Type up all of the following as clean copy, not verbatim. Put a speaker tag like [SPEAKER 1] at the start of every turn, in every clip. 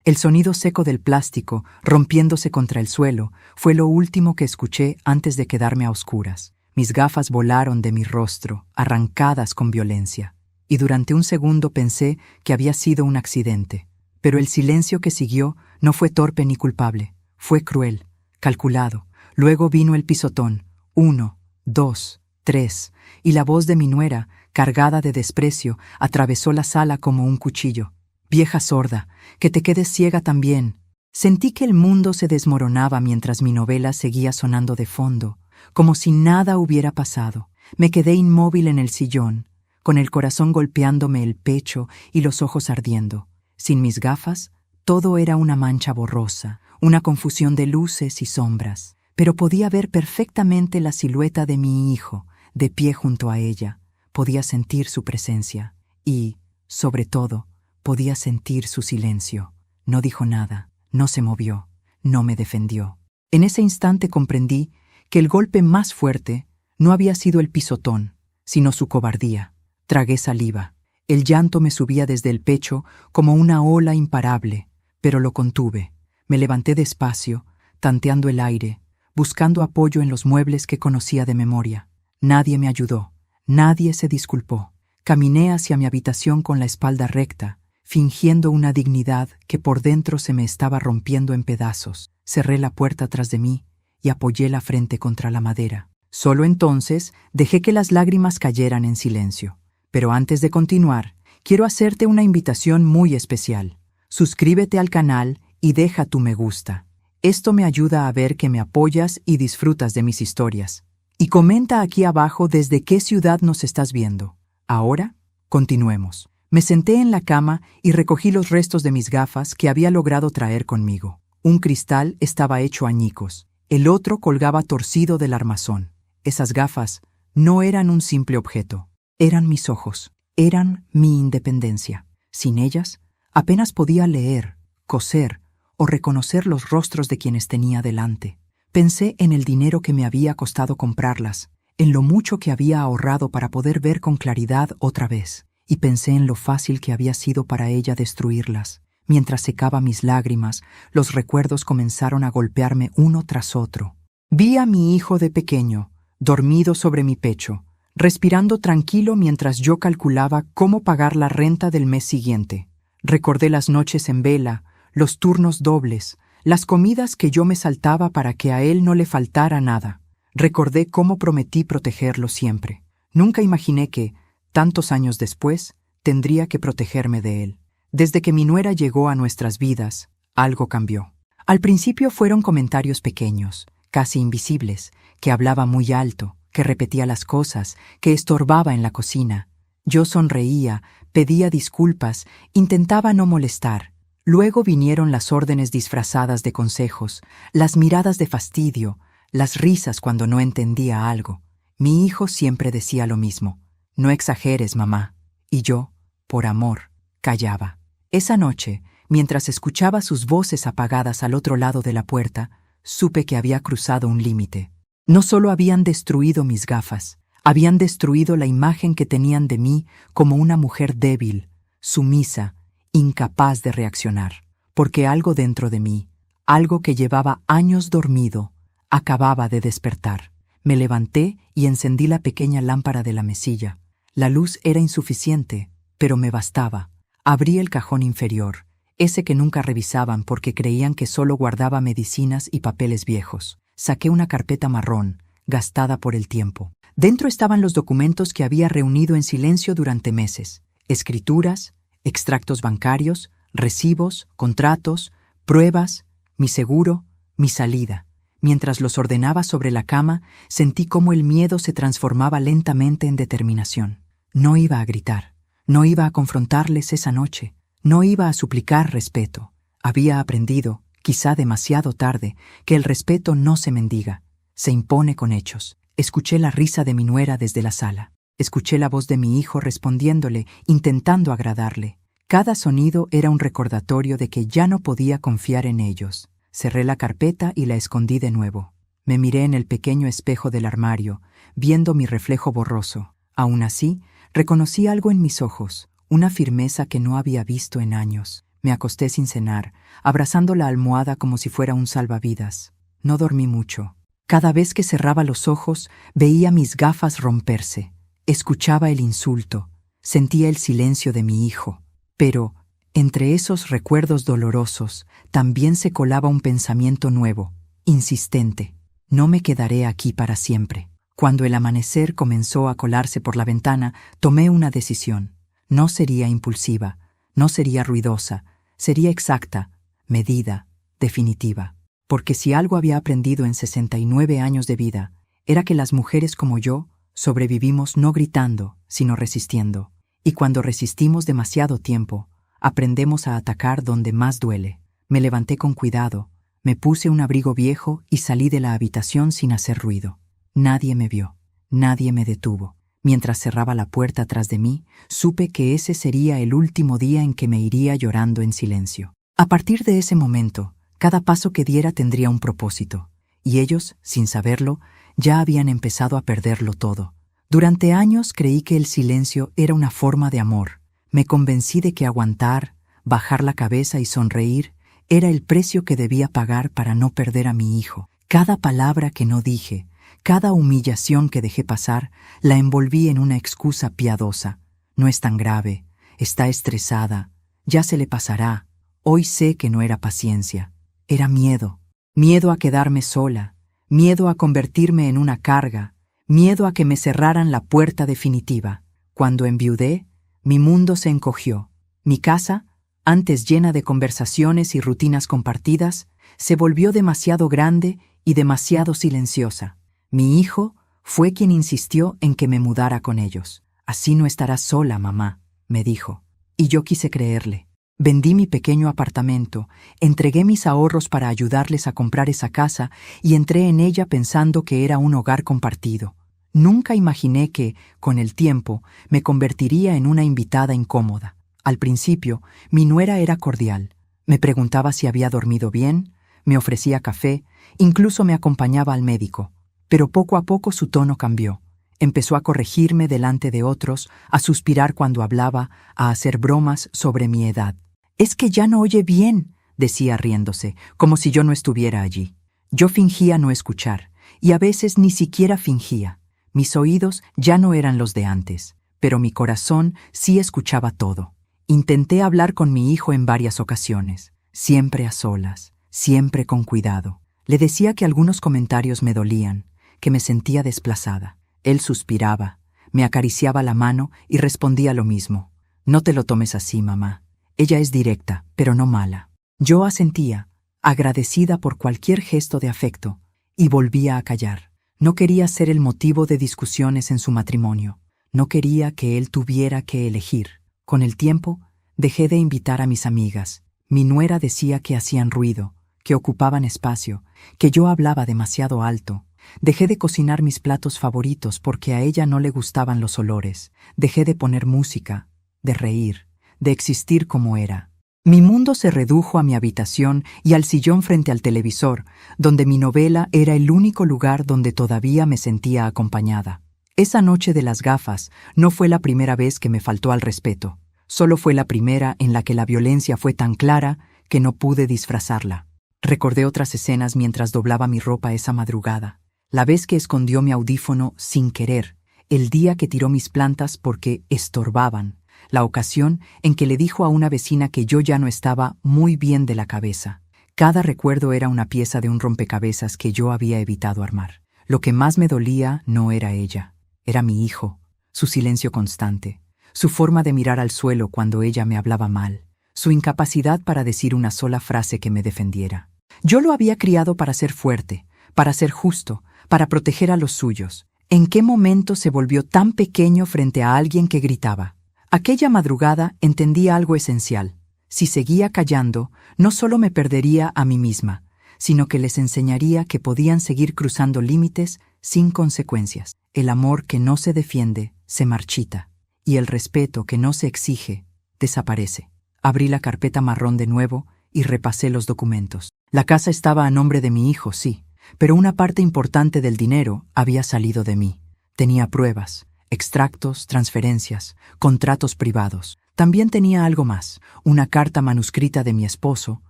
[SPEAKER 1] El sonido seco del plástico, rompiéndose contra el suelo, fue lo último que escuché antes de quedarme a oscuras. Mis gafas volaron de mi rostro, arrancadas con violencia, y durante un segundo pensé que había sido un accidente. Pero el silencio que siguió no fue torpe ni culpable, fue cruel, calculado. Luego vino el pisotón, 1, 2, 3, y la voz de mi nuera, cargada de desprecio, atravesó la sala como un cuchillo. «Vieja sorda, que te quedes ciega también». Sentí que el mundo se desmoronaba mientras mi novela seguía sonando de fondo, como si nada hubiera pasado. Me quedé inmóvil en el sillón, con el corazón golpeándome el pecho y los ojos ardiendo. Sin mis gafas, todo era una mancha borrosa, una confusión de luces y sombras, pero podía ver perfectamente la silueta de mi hijo, de pie junto a ella. Podía sentir su presencia y, sobre todo, podía sentir su silencio. No dijo nada, no se movió, no me defendió. En ese instante comprendí que el golpe más fuerte no había sido el pisotón, sino su cobardía. Tragué saliva. El llanto me subía desde el pecho como una ola imparable, pero lo contuve. Me levanté despacio, tanteando el aire, buscando apoyo en los muebles que conocía de memoria. Nadie me ayudó, nadie se disculpó. Caminé hacia mi habitación con la espalda recta, fingiendo una dignidad que por dentro se me estaba rompiendo en pedazos. Cerré la puerta tras de mí y apoyé la frente contra la madera. Solo entonces dejé que las lágrimas cayeran en silencio. Pero antes de continuar, quiero hacerte una invitación muy especial. Suscríbete al canal y deja tu me gusta. Esto me ayuda a ver que me apoyas y disfrutas de mis historias. Y comenta aquí abajo desde qué ciudad nos estás viendo. Ahora, continuemos. Me senté en la cama y recogí los restos de mis gafas que había logrado traer conmigo. Un cristal estaba hecho añicos. El otro colgaba torcido del armazón. Esas gafas no eran un simple objeto. Eran mis ojos. Eran mi independencia. Sin ellas, apenas podía leer, coser o reconocer los rostros de quienes tenía delante. Pensé en el dinero que me había costado comprarlas, en lo mucho que había ahorrado para poder ver con claridad otra vez, y pensé en lo fácil que había sido para ella destruirlas. Mientras secaba mis lágrimas, los recuerdos comenzaron a golpearme uno tras otro. Vi a mi hijo de pequeño, dormido sobre mi pecho, respirando tranquilo mientras yo calculaba cómo pagar la renta del mes siguiente. Recordé las noches en vela, los turnos dobles, las comidas que yo me saltaba para que a él no le faltara nada. Recordé cómo prometí protegerlo siempre. Nunca imaginé que, tantos años después, tendría que protegerme de él. Desde que mi nuera llegó a nuestras vidas, algo cambió. Al principio fueron comentarios pequeños, casi invisibles, que hablaba muy alto, que repetía las cosas, que estorbaba en la cocina. Yo sonreía, pedía disculpas, intentaba no molestar. Luego vinieron las órdenes disfrazadas de consejos, las miradas de fastidio, las risas cuando no entendía algo. Mi hijo siempre decía lo mismo: «No exageres, mamá». Y yo, por amor, callaba. Esa noche, mientras escuchaba sus voces apagadas al otro lado de la puerta, supe que había cruzado un límite. No solo habían destruido mis gafas, habían destruido la imagen que tenían de mí como una mujer débil, sumisa, incapaz de reaccionar, porque algo dentro de mí, algo que llevaba años dormido, acababa de despertar. Me levanté y encendí la pequeña lámpara de la mesilla. La luz era insuficiente, pero me bastaba. Abrí el cajón inferior, ese que nunca revisaban porque creían que solo guardaba medicinas y papeles viejos. Saqué una carpeta marrón, gastada por el tiempo. Dentro estaban los documentos que había reunido en silencio durante meses: escrituras, extractos bancarios, recibos, contratos, pruebas, mi seguro, mi salida. Mientras los ordenaba sobre la cama, sentí cómo el miedo se transformaba lentamente en determinación. No iba a gritar, no iba a confrontarles esa noche, no iba a suplicar respeto. Había aprendido, quizá demasiado tarde, que el respeto no se mendiga, se impone con hechos. Escuché la risa de mi nuera desde la sala. Escuché la voz de mi hijo respondiéndole, intentando agradarle. Cada sonido era un recordatorio de que ya no podía confiar en ellos. Cerré la carpeta y la escondí de nuevo. Me miré en el pequeño espejo del armario, viendo mi reflejo borroso. Aún así, reconocí algo en mis ojos, una firmeza que no había visto en años. Me acosté sin cenar, abrazando la almohada como si fuera un salvavidas. No dormí mucho. Cada vez que cerraba los ojos, veía mis gafas romperse. Escuchaba el insulto. Sentía el silencio de mi hijo. Pero, entre esos recuerdos dolorosos, también se colaba un pensamiento nuevo, insistente. No me quedaré aquí para siempre. Cuando el amanecer comenzó a colarse por la ventana, tomé una decisión. No sería impulsiva, no sería ruidosa, sería exacta, medida, definitiva. Porque si algo había aprendido en 69 años de vida, era que las mujeres como yo sobrevivimos no gritando, sino resistiendo. Y cuando resistimos demasiado tiempo, aprendemos a atacar donde más duele. Me levanté con cuidado, me puse un abrigo viejo y salí de la habitación sin hacer ruido. Nadie me vio, nadie me detuvo. Mientras cerraba la puerta tras de mí, supe que ese sería el último día en que me iría llorando en silencio. A partir de ese momento, cada paso que diera tendría un propósito, y ellos, sin saberlo, ya habían empezado a perderlo todo. Durante años creí que el silencio era una forma de amor. Me convencí de que aguantar, bajar la cabeza y sonreír era el precio que debía pagar para no perder a mi hijo. Cada palabra que no dije, cada humillación que dejé pasar, la envolví en una excusa piadosa. No es tan grave, está estresada, ya se le pasará. Hoy sé que no era paciencia, era miedo. Miedo a quedarme sola, miedo a convertirme en una carga, miedo a que me cerraran la puerta definitiva. Cuando enviudé, mi mundo se encogió. Mi casa, antes llena de conversaciones y rutinas compartidas, se volvió demasiado grande y demasiado silenciosa. Mi hijo fue quien insistió en que me mudara con ellos. Así no estarás sola, mamá, me dijo. Y yo quise creerle. Vendí mi pequeño apartamento, entregué mis ahorros para ayudarles a comprar esa casa y entré en ella pensando que era un hogar compartido. Nunca imaginé que, con el tiempo, me convertiría en una invitada incómoda. Al principio, mi nuera era cordial. Me preguntaba si había dormido bien, me ofrecía café, incluso me acompañaba al médico. Pero poco a poco su tono cambió. Empezó a corregirme delante de otros, a suspirar cuando hablaba, a hacer bromas sobre mi edad. «Es que ya no oye bien», decía riéndose, como si yo no estuviera allí. Yo fingía no escuchar, y a veces ni siquiera fingía. Mis oídos ya no eran los de antes, pero mi corazón sí escuchaba todo. Intenté hablar con mi hijo en varias ocasiones, siempre a solas, siempre con cuidado. Le decía que algunos comentarios me dolían, que me sentía desplazada. Él suspiraba, me acariciaba la mano y respondía lo mismo. «No te lo tomes así, mamá. Ella es directa, pero no mala». Yo asentía, agradecida por cualquier gesto de afecto, y volvía a callar. No quería ser el motivo de discusiones en su matrimonio. No quería que él tuviera que elegir. Con el tiempo, dejé de invitar a mis amigas. Mi nuera decía que hacían ruido, que ocupaban espacio, que yo hablaba demasiado alto. Dejé de cocinar mis platos favoritos porque a ella no le gustaban los olores. Dejé de poner música, de reír, de existir como era. Mi mundo se redujo a mi habitación y al sillón frente al televisor, donde mi novela era el único lugar donde todavía me sentía acompañada. Esa noche de las gafas no fue la primera vez que me faltó al respeto. Solo fue la primera en la que la violencia fue tan clara que no pude disfrazarla. Recordé otras escenas mientras doblaba mi ropa esa madrugada. La vez que escondió mi audífono sin querer, el día que tiró mis plantas porque estorbaban, la ocasión en que le dijo a una vecina que yo ya no estaba muy bien de la cabeza. Cada recuerdo era una pieza de un rompecabezas que yo había evitado armar. Lo que más me dolía no era ella, era mi hijo, su silencio constante, su forma de mirar al suelo cuando ella me hablaba mal, su incapacidad para decir una sola frase que me defendiera. Yo lo había criado para ser fuerte, para ser justo, para proteger a los suyos. ¿En qué momento se volvió tan pequeño frente a alguien que gritaba? Aquella madrugada entendí algo esencial. Si seguía callando, no solo me perdería a mí misma, sino que les enseñaría que podían seguir cruzando límites sin consecuencias. El amor que no se defiende se marchita, y el respeto que no se exige desaparece. Abrí la carpeta marrón de nuevo y repasé los documentos. La casa estaba a nombre de mi hijo, sí, pero una parte importante del dinero había salido de mí. Tenía pruebas. extractos, transferencias, contratos privados. También tenía algo más, una carta manuscrita de mi esposo,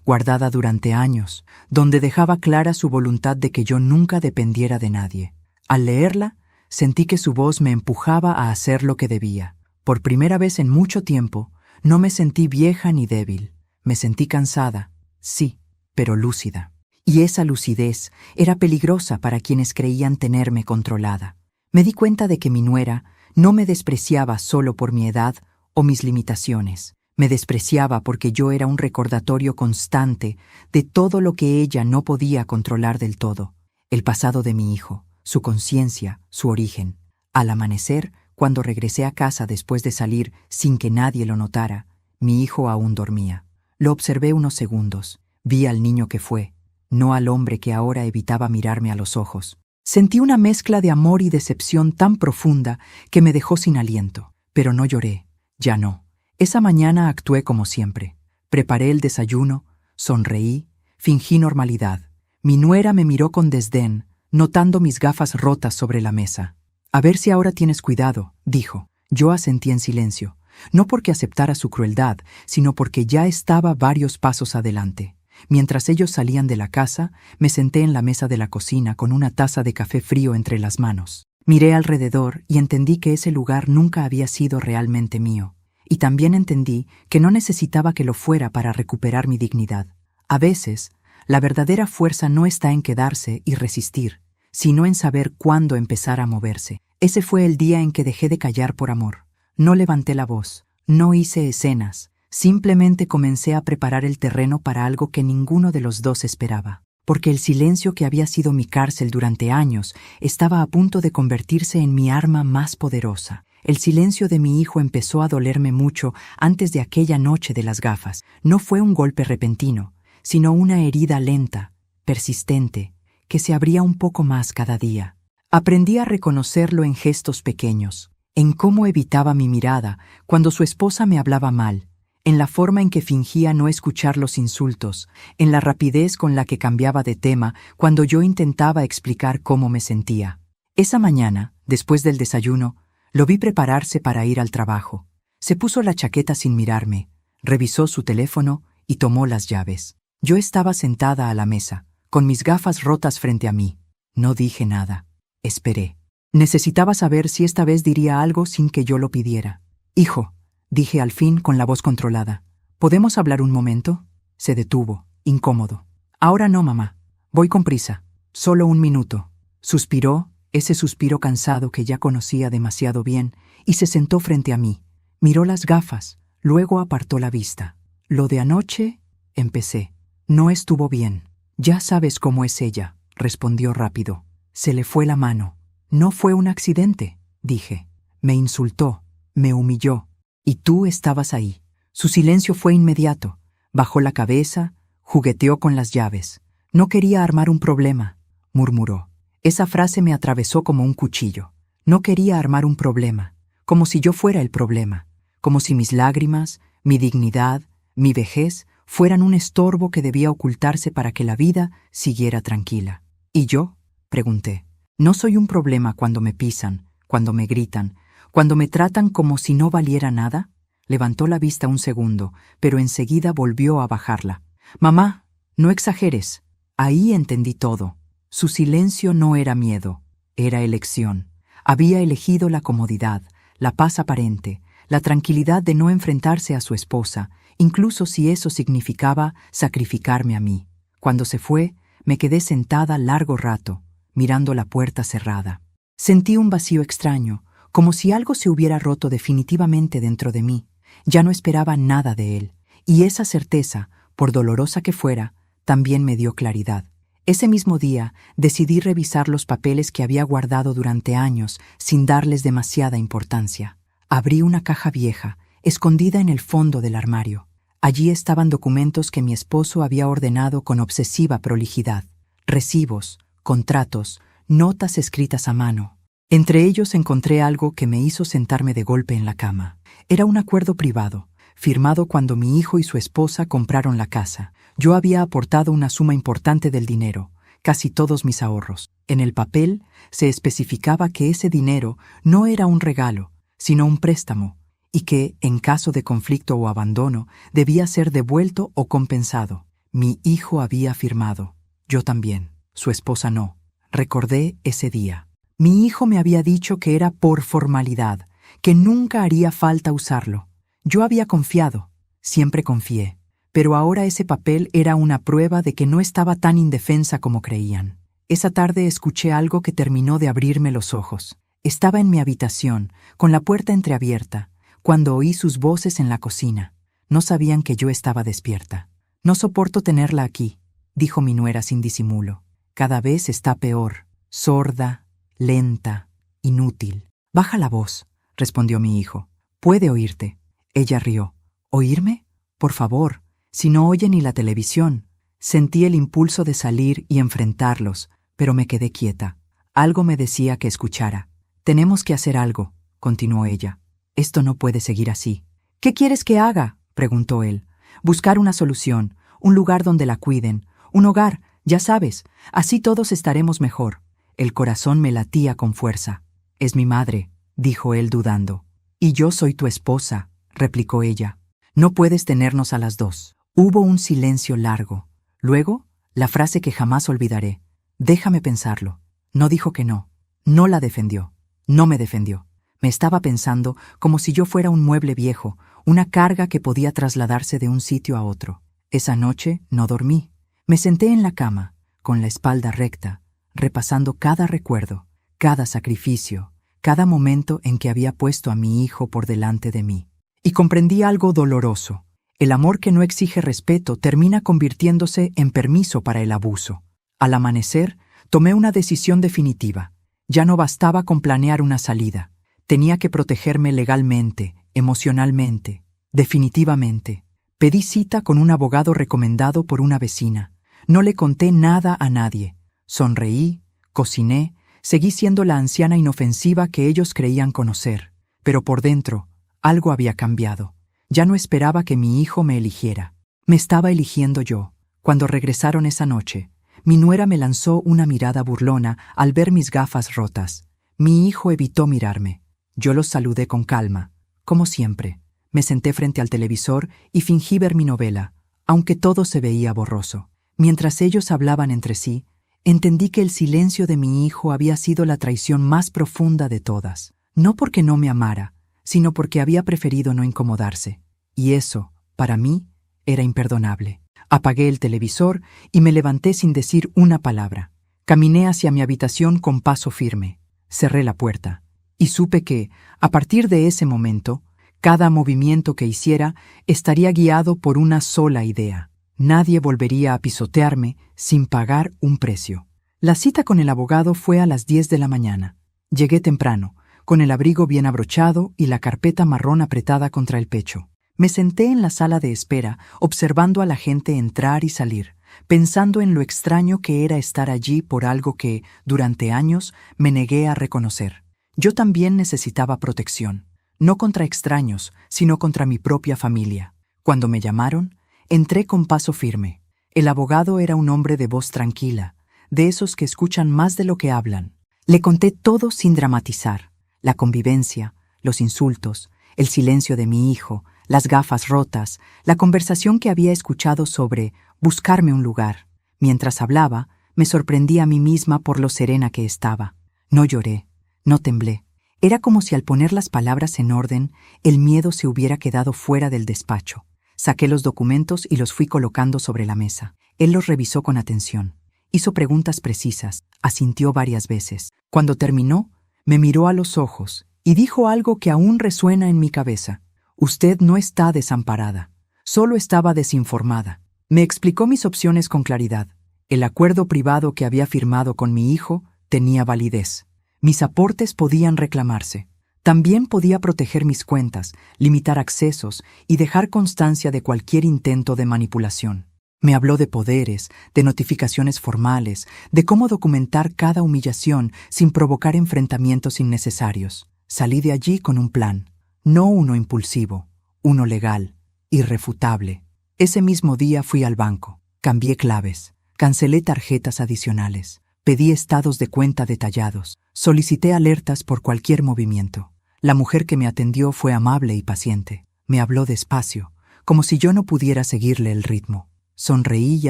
[SPEAKER 1] guardada durante años, donde dejaba clara su voluntad de que yo nunca dependiera de nadie. Al leerla, sentí que su voz me empujaba a hacer lo que debía. Por primera vez en mucho tiempo, no me sentí vieja ni débil. Me sentí cansada, sí, pero lúcida. Y esa lucidez era peligrosa para quienes creían tenerme controlada. Me di cuenta de que mi nuera no me despreciaba solo por mi edad o mis limitaciones. Me despreciaba porque yo era un recordatorio constante de todo lo que ella no podía controlar del todo. El pasado de mi hijo, su conciencia, su origen. Al amanecer, cuando regresé a casa después de salir sin que nadie lo notara, mi hijo aún dormía. Lo observé unos segundos. Vi al niño que fue, no al hombre que ahora evitaba mirarme a los ojos. Sentí una mezcla de amor y decepción tan profunda que me dejó sin aliento. Pero no lloré, ya no. Esa mañana actué como siempre. Preparé el desayuno, sonreí, fingí normalidad. Mi nuera me miró con desdén, notando mis gafas rotas sobre la mesa. «A ver si ahora tienes cuidado», dijo. Yo asentí en silencio, no porque aceptara su crueldad, sino porque ya estaba varios pasos adelante. Mientras ellos salían de la casa, me senté en la mesa de la cocina con una taza de café frío entre las manos. Miré alrededor y entendí que ese lugar nunca había sido realmente mío. Y también entendí que no necesitaba que lo fuera para recuperar mi dignidad. A veces, la verdadera fuerza no está en quedarse y resistir, sino en saber cuándo empezar a moverse. Ese fue el día en que dejé de callar por amor. No levanté la voz, no hice escenas, simplemente comencé a preparar el terreno para algo que ninguno de los dos esperaba. Porque el silencio que había sido mi cárcel durante años estaba a punto de convertirse en mi arma más poderosa. El silencio de mi hijo empezó a dolerme mucho antes de aquella noche de las gafas. No fue un golpe repentino, sino una herida lenta, persistente, que se abría un poco más cada día. Aprendí a reconocerlo en gestos pequeños, en cómo evitaba mi mirada cuando su esposa me hablaba mal, en la forma en que fingía no escuchar los insultos, en la rapidez con la que cambiaba de tema cuando yo intentaba explicar cómo me sentía. Esa mañana, después del desayuno, lo vi prepararse para ir al trabajo. Se puso la chaqueta sin mirarme, revisó su teléfono y tomó las llaves. Yo estaba sentada a la mesa, con mis gafas rotas frente a mí. No dije nada. Esperé. Necesitaba saber si esta vez diría algo sin que yo lo pidiera. «Hijo», dije al fin con la voz controlada, «¿podemos hablar un momento?» Se detuvo, incómodo. «Ahora no, mamá. Voy con prisa. Solo un minuto». Suspiró, ese suspiro cansado que ya conocía demasiado bien, y se sentó frente a mí. Miró las gafas, luego apartó la vista. «Lo de anoche», empecé. «No estuvo bien». «Ya sabes cómo es ella», respondió rápido. Se le fue la mano. «No fue un accidente», dije. «Me insultó, me humilló. Y tú estabas ahí». Su silencio fue inmediato. Bajó la cabeza, jugueteó con las llaves. «No quería armar un problema», murmuró. Esa frase me atravesó como un cuchillo. No quería armar un problema, como si yo fuera el problema, como si mis lágrimas, mi dignidad, mi vejez fueran un estorbo que debía ocultarse para que la vida siguiera tranquila. ¿Y yo?, pregunté. ¿No soy un problema cuando me pisan, cuando me gritan, cuando me tratan como si no valiera nada? Levantó la vista un segundo, pero enseguida volvió a bajarla. «Mamá, no exageres». Ahí entendí todo. Su silencio no era miedo, era elección. Había elegido la comodidad, la paz aparente, la tranquilidad de no enfrentarse a su esposa, incluso si eso significaba sacrificarme a mí. Cuando se fue, me quedé sentada largo rato, mirando la puerta cerrada. Sentí un vacío extraño, como si algo se hubiera roto definitivamente dentro de mí. Ya no esperaba nada de él, y esa certeza, por dolorosa que fuera, también me dio claridad. Ese mismo día decidí revisar los papeles que había guardado durante años sin darles demasiada importancia. Abrí una caja vieja, escondida en el fondo del armario. Allí estaban documentos que mi esposo había ordenado con obsesiva prolijidad. Recibos, contratos, notas escritas a mano. Entre ellos encontré algo que me hizo sentarme de golpe en la cama. Era un acuerdo privado, firmado cuando mi hijo y su esposa compraron la casa. Yo había aportado una suma importante del dinero, casi todos mis ahorros. En el papel se especificaba que ese dinero no era un regalo, sino un préstamo, y que, en caso de conflicto o abandono, debía ser devuelto o compensado. Mi hijo había firmado. Yo también. Su esposa no. Recordé ese día. Mi hijo me había dicho que era por formalidad, que nunca haría falta usarlo. Yo había confiado. Siempre confié. Pero ahora ese papel era una prueba de que no estaba tan indefensa como creían. Esa tarde escuché algo que terminó de abrirme los ojos. Estaba en mi habitación, con la puerta entreabierta, cuando oí sus voces en la cocina. No sabían que yo estaba despierta. «No soporto tenerla aquí», dijo mi nuera sin disimulo. «Cada vez está peor, sorda, lenta, inútil». «Baja la voz», respondió mi hijo. «Puede oírte». Ella rió. «¿Oírme? Por favor, si no oye ni la televisión». Sentí el impulso de salir y enfrentarlos, pero me quedé quieta. Algo me decía que escuchara. «Tenemos que hacer algo», continuó ella. «Esto no puede seguir así». «¿Qué quieres que haga?», preguntó él. «Buscar una solución, un lugar donde la cuiden, un hogar, ya sabes, así todos estaremos mejor». El corazón me latía con fuerza. «Es mi madre», dijo él dudando. «Y yo soy tu esposa», replicó ella. «No puedes tenernos a las dos». Hubo un silencio largo. Luego, la frase que jamás olvidaré. «Déjame pensarlo». No dijo que no. No la defendió. No me defendió. Me estaba pensando como si yo fuera un mueble viejo, una carga que podía trasladarse de un sitio a otro. Esa noche no dormí. Me senté en la cama, con la espalda recta, repasando cada recuerdo, cada sacrificio, cada momento en que había puesto a mi hijo por delante de mí. Y comprendí algo doloroso. El amor que no exige respeto termina convirtiéndose en permiso para el abuso. Al amanecer, tomé una decisión definitiva. Ya no bastaba con planear una salida. Tenía que protegerme legalmente, emocionalmente, definitivamente. Pedí cita con un abogado recomendado por una vecina. No le conté nada a nadie. Sonreí, cociné, seguí siendo la anciana inofensiva que ellos creían conocer. Pero por dentro, algo había cambiado. Ya no esperaba que mi hijo me eligiera. Me estaba eligiendo yo. Cuando regresaron esa noche, mi nuera me lanzó una mirada burlona al ver mis gafas rotas. Mi hijo evitó mirarme. Yo los saludé con calma, como siempre. Me senté frente al televisor y fingí ver mi novela, aunque todo se veía borroso. Mientras ellos hablaban entre sí, entendí que el silencio de mi hijo había sido la traición más profunda de todas. No porque no me amara, sino porque había preferido no incomodarse. Y eso, para mí, era imperdonable. Apagué el televisor y me levanté sin decir una palabra. Caminé hacia mi habitación con paso firme. Cerré la puerta. Y supe que, a partir de ese momento, cada movimiento que hiciera estaría guiado por una sola idea. Nadie volvería a pisotearme sin pagar un precio. La cita con el abogado fue a las 10 de la mañana. Llegué temprano, con el abrigo bien abrochado y la carpeta marrón apretada contra el pecho. Me senté en la sala de espera, observando a la gente entrar y salir, pensando en lo extraño que era estar allí por algo que, durante años, me negué a reconocer. Yo también necesitaba protección, no contra extraños, sino contra mi propia familia. Cuando me llamaron, entré con paso firme. El abogado era un hombre de voz tranquila, de esos que escuchan más de lo que hablan. Le conté todo sin dramatizar: la convivencia, los insultos, el silencio de mi hijo, las gafas rotas, la conversación que había escuchado sobre buscarme un lugar. Mientras hablaba, me sorprendí a mí misma por lo serena que estaba. No lloré, no temblé. Era como si al poner las palabras en orden, el miedo se hubiera quedado fuera del despacho. Saqué los documentos y los fui colocando sobre la mesa. Él los revisó con atención. Hizo preguntas precisas, asintió varias veces. Cuando terminó, me miró a los ojos y dijo algo que aún resuena en mi cabeza. «Usted no está desamparada, solo estaba desinformada». Me explicó mis opciones con claridad. El acuerdo privado que había firmado con mi hijo tenía validez. Mis aportes podían reclamarse. También podía proteger mis cuentas, limitar accesos y dejar constancia de cualquier intento de manipulación. Me habló de poderes, de notificaciones formales, de cómo documentar cada humillación sin provocar enfrentamientos innecesarios. Salí de allí con un plan, no uno impulsivo, uno legal, irrefutable. Ese mismo día fui al banco, cambié claves, Cancelé tarjetas adicionales. Pedí estados de cuenta detallados. Solicité alertas por cualquier movimiento. La mujer que me atendió fue amable y paciente. Me habló despacio, como si yo no pudiera seguirle el ritmo. Sonreí y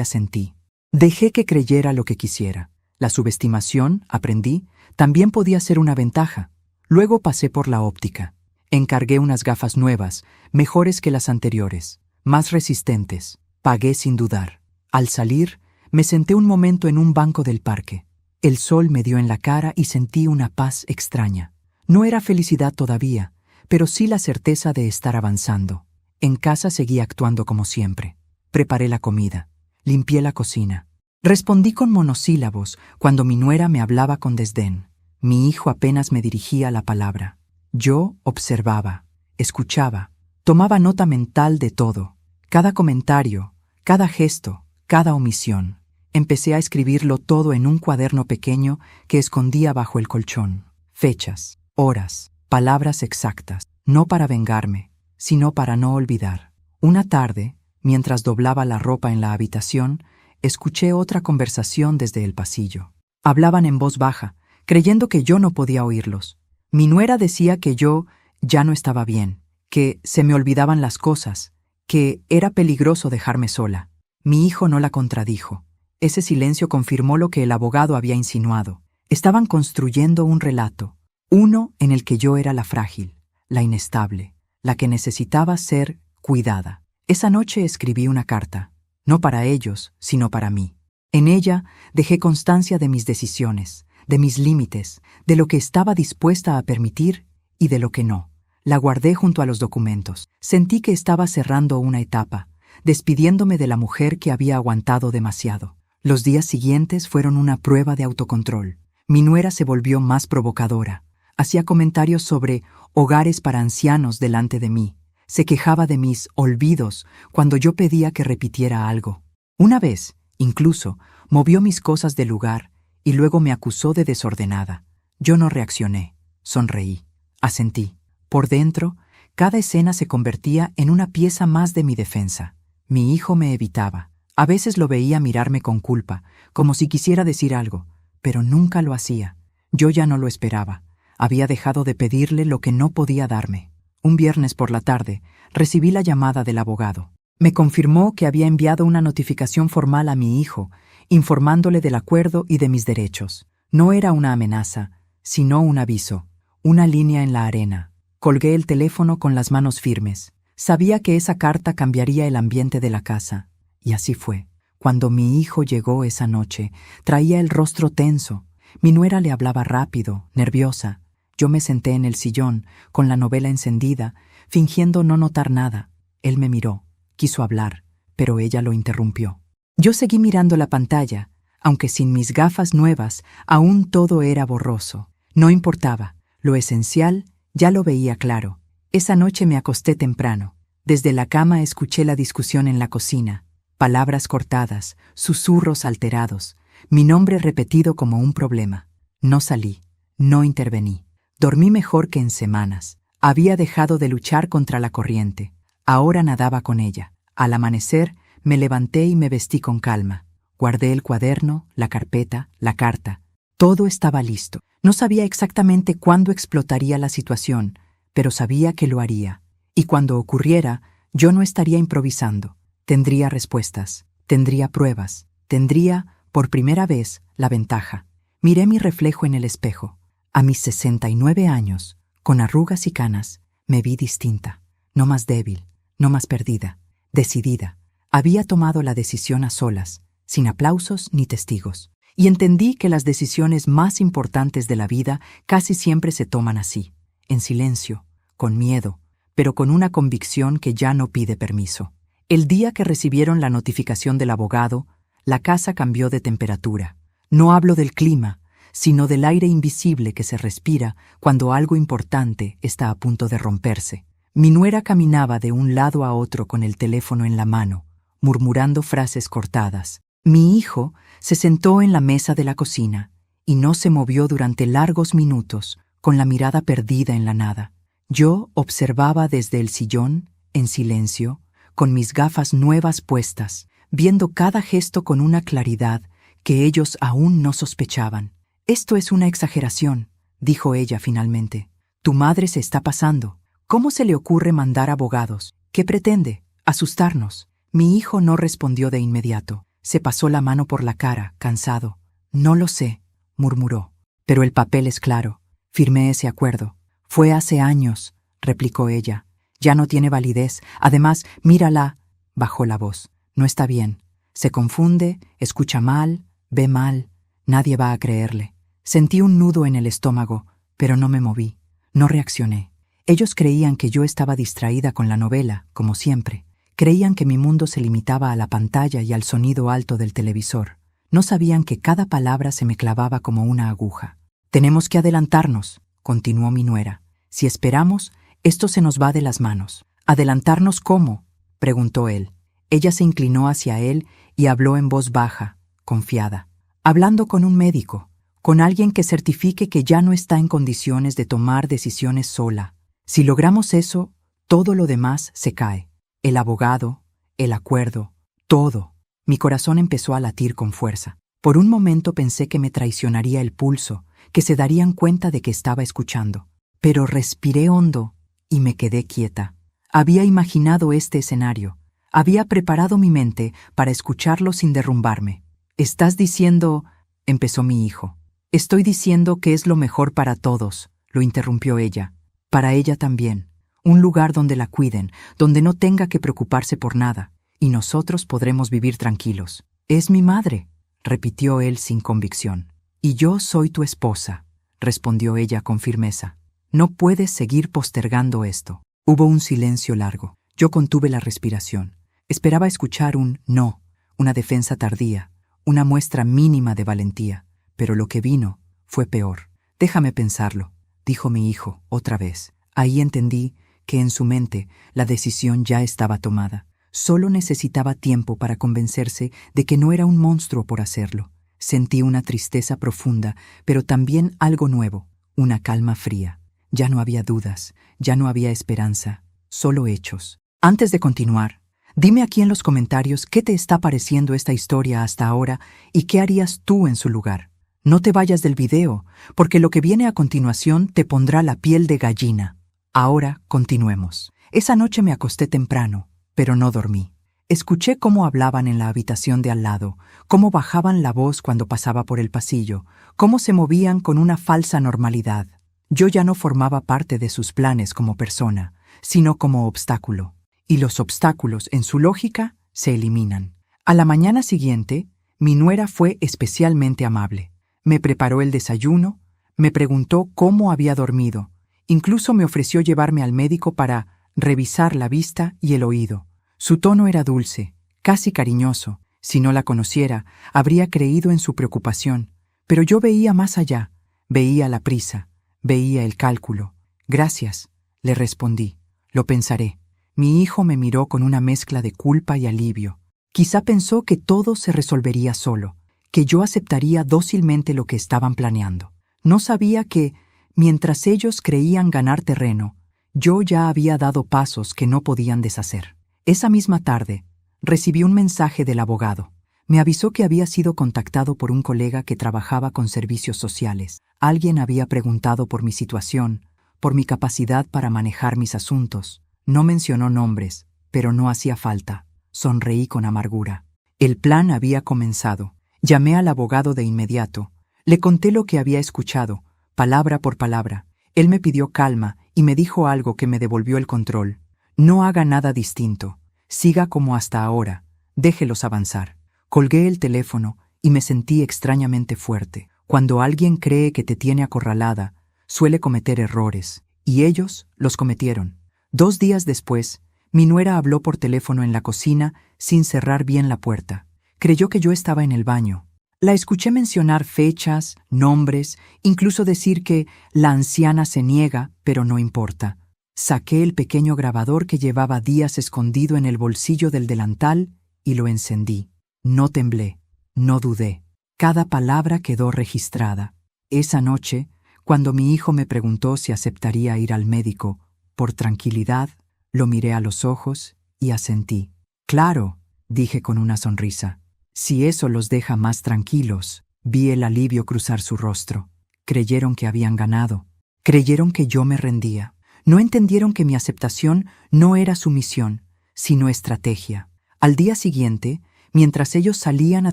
[SPEAKER 1] asentí. Dejé que creyera lo que quisiera. La subestimación, aprendí, también podía ser una ventaja. Luego pasé por la óptica. Encargué unas gafas nuevas, mejores que las anteriores, más resistentes. Pagué sin dudar. Al salir, me senté un momento en un banco del parque. El sol me dio en la cara y sentí una paz extraña. No era felicidad todavía, pero sí la certeza de estar avanzando. En casa seguí actuando como siempre. Preparé la comida. Limpié la cocina. Respondí con monosílabos cuando mi nuera me hablaba con desdén. Mi hijo apenas me dirigía la palabra. Yo observaba, escuchaba, tomaba nota mental de todo. Cada comentario, cada gesto, cada omisión. Empecé a escribirlo todo en un cuaderno pequeño que escondía bajo el colchón. Fechas, horas, palabras exactas, no para vengarme, sino para no olvidar. Una tarde, mientras doblaba la ropa en la habitación, escuché otra conversación desde el pasillo. Hablaban en voz baja, creyendo que yo no podía oírlos. Mi nuera decía que yo ya no estaba bien, que se me olvidaban las cosas, que era peligroso dejarme sola. Mi hijo no la contradijo. Ese silencio confirmó lo que el abogado había insinuado. Estaban construyendo un relato, uno en el que yo era la frágil, la inestable, la que necesitaba ser cuidada. Esa noche escribí una carta, no para ellos, sino para mí. En ella dejé constancia de mis decisiones, de mis límites, de lo que estaba dispuesta a permitir y de lo que no. La guardé junto a los documentos. Sentí que estaba cerrando una etapa, despidiéndome de la mujer que había aguantado demasiado. Los días siguientes fueron una prueba de autocontrol. Mi nuera se volvió más provocadora. Hacía comentarios sobre hogares para ancianos delante de mí. Se quejaba de mis olvidos cuando yo pedía que repitiera algo. Una vez, incluso, movió mis cosas del lugar y luego me acusó de desordenada. Yo no reaccioné. Sonreí. Asentí. Por dentro, cada escena se convertía en una pieza más de mi defensa. Mi hijo me evitaba. A veces lo veía mirarme con culpa, como si quisiera decir algo, pero nunca lo hacía. Yo ya no lo esperaba. Había dejado de pedirle lo que no podía darme. Un viernes por la tarde, recibí la llamada del abogado. Me confirmó que había enviado una notificación formal a mi hijo, informándole del acuerdo y de mis derechos. No era una amenaza, sino un aviso, una línea en la arena. Colgué el teléfono con las manos firmes. Sabía que esa carta cambiaría el ambiente de la casa. Y así fue. Cuando mi hijo llegó esa noche, traía el rostro tenso. Mi nuera le hablaba rápido, nerviosa. Yo me senté en el sillón, con la novela encendida, fingiendo no notar nada. Él me miró, quiso hablar, pero ella lo interrumpió. Yo seguí mirando la pantalla, aunque sin mis gafas nuevas, aún todo era borroso. No importaba, lo esencial ya lo veía claro. Esa noche me acosté temprano. Desde la cama escuché la discusión en la cocina. Palabras cortadas, susurros alterados, mi nombre repetido como un problema. No salí, no intervení. Dormí mejor que en semanas. Había dejado de luchar contra la corriente. Ahora nadaba con ella. Al amanecer, me levanté y me vestí con calma. Guardé el cuaderno, la carpeta, la carta. Todo estaba listo. No sabía exactamente cuándo explotaría la situación, pero sabía que lo haría. Y cuando ocurriera, yo no estaría improvisando. Tendría respuestas, tendría pruebas, tendría, por primera vez, la ventaja. Miré mi reflejo en el espejo. A mis 69 años, con arrugas y canas, me vi distinta. No más débil, no más perdida, decidida. Había tomado la decisión a solas, sin aplausos ni testigos. Y entendí que las decisiones más importantes de la vida casi siempre se toman así, en silencio, con miedo, pero con una convicción que ya no pide permiso. El día que recibieron la notificación del abogado, la casa cambió de temperatura. No hablo del clima, sino del aire invisible que se respira cuando algo importante está a punto de romperse. Mi nuera caminaba de un lado a otro con el teléfono en la mano, murmurando frases cortadas. Mi hijo se sentó en la mesa de la cocina y no se movió durante largos minutos, con la mirada perdida en la nada. Yo observaba desde el sillón, en silencio, con mis gafas nuevas puestas, viendo cada gesto con una claridad que ellos aún no sospechaban. «Esto es una exageración», dijo ella finalmente. «Tu madre se está pasando. ¿Cómo se le ocurre mandar abogados? ¿Qué pretende? ¿Asustarnos?» Mi hijo no respondió de inmediato. Se pasó la mano por la cara, cansado. «No lo sé», murmuró. «Pero el papel es claro. Firmé ese acuerdo. Fue hace años», replicó ella. «Ya no tiene validez. Además, mírala». Bajó la voz. «No está bien. Se confunde, escucha mal, ve mal. Nadie va a creerle». Sentí un nudo en el estómago, pero no me moví. No reaccioné. Ellos creían que yo estaba distraída con la novela, como siempre. Creían que mi mundo se limitaba a la pantalla y al sonido alto del televisor. No sabían que cada palabra se me clavaba como una aguja. «Tenemos que adelantarnos», continuó mi nuera. «Si esperamos, esto se nos va de las manos». «¿Adelantarnos cómo?», preguntó él. Ella se inclinó hacia él y habló en voz baja, confiada. «Hablando con un médico, con alguien que certifique que ya no está en condiciones de tomar decisiones sola. Si logramos eso, todo lo demás se cae. El abogado, el acuerdo, todo». Mi corazón empezó a latir con fuerza. Por un momento pensé que me traicionaría el pulso, que se darían cuenta de que estaba escuchando. Pero respiré hondo y me quedé quieta. Había imaginado este escenario. Había preparado mi mente para escucharlo sin derrumbarme. «Estás diciendo…», empezó mi hijo. «Estoy diciendo que es lo mejor para todos», lo interrumpió ella. «Para ella también. Un lugar donde la cuiden, donde no tenga que preocuparse por nada, y nosotros podremos vivir tranquilos». «Es mi madre», repitió él sin convicción. «Y yo soy tu esposa», respondió ella con firmeza. «No puedes seguir postergando esto». Hubo un silencio largo. Yo contuve la respiración. Esperaba escuchar un no, una defensa tardía, una muestra mínima de valentía, pero lo que vino fue peor. «Déjame pensarlo», dijo mi hijo otra vez. Ahí entendí que en su mente la decisión ya estaba tomada. Solo necesitaba tiempo para convencerse de que no era un monstruo por hacerlo. Sentí una tristeza profunda, pero también algo nuevo, una calma fría. Ya no había dudas, ya no había esperanza, solo hechos. Antes de continuar, dime aquí en los comentarios qué te está pareciendo esta historia hasta ahora y qué harías tú en su lugar. No te vayas del video, porque lo que viene a continuación te pondrá la piel de gallina. Ahora continuemos. Esa noche me acosté temprano, pero no dormí. Escuché cómo hablaban en la habitación de al lado, cómo bajaban la voz cuando pasaba por el pasillo, cómo se movían con una falsa normalidad. Yo ya no formaba parte de sus planes como persona, sino como obstáculo. Y los obstáculos, en su lógica, se eliminan. A la mañana siguiente, mi nuera fue especialmente amable. Me preparó el desayuno, me preguntó cómo había dormido. Incluso me ofreció llevarme al médico para revisar la vista y el oído. Su tono era dulce, casi cariñoso. Si no la conociera, habría creído en su preocupación. Pero yo veía más allá, veía la prisa, veía el cálculo. «Gracias», le respondí. «Lo pensaré». Mi hijo me miró con una mezcla de culpa y alivio. Quizá pensó que todo se resolvería solo, que yo aceptaría dócilmente lo que estaban planeando. No sabía que, mientras ellos creían ganar terreno, yo ya había dado pasos que no podían deshacer. Esa misma tarde, recibí un mensaje del abogado. Me avisó que había sido contactado por un colega que trabajaba con servicios sociales. Alguien había preguntado por mi situación, por mi capacidad para manejar mis asuntos. No mencionó nombres, pero no hacía falta. Sonreí con amargura. El plan había comenzado. Llamé al abogado de inmediato. Le conté lo que había escuchado, palabra por palabra. Él me pidió calma y me dijo algo que me devolvió el control. «No haga nada distinto. Siga como hasta ahora. Déjelos avanzar». Colgué el teléfono y me sentí extrañamente fuerte. Cuando alguien cree que te tiene acorralada, suele cometer errores, y ellos los cometieron. 2 días después, mi nuera habló por teléfono en la cocina sin cerrar bien la puerta. Creyó que yo estaba en el baño. La escuché mencionar fechas, nombres, incluso decir que la anciana se niega, pero no importa. Saqué el pequeño grabador que llevaba días escondido en el bolsillo del delantal y lo encendí. No temblé, no dudé. Cada palabra quedó registrada. Esa noche, cuando mi hijo me preguntó si aceptaría ir al médico, por tranquilidad, lo miré a los ojos y asentí. «Claro, dije con una sonrisa. Si eso los deja más tranquilos. Vi el alivio cruzar su rostro. Creyeron que habían ganado. Creyeron que yo me rendía. No entendieron que mi aceptación no era sumisión, sino estrategia. Al día siguiente, mientras ellos salían a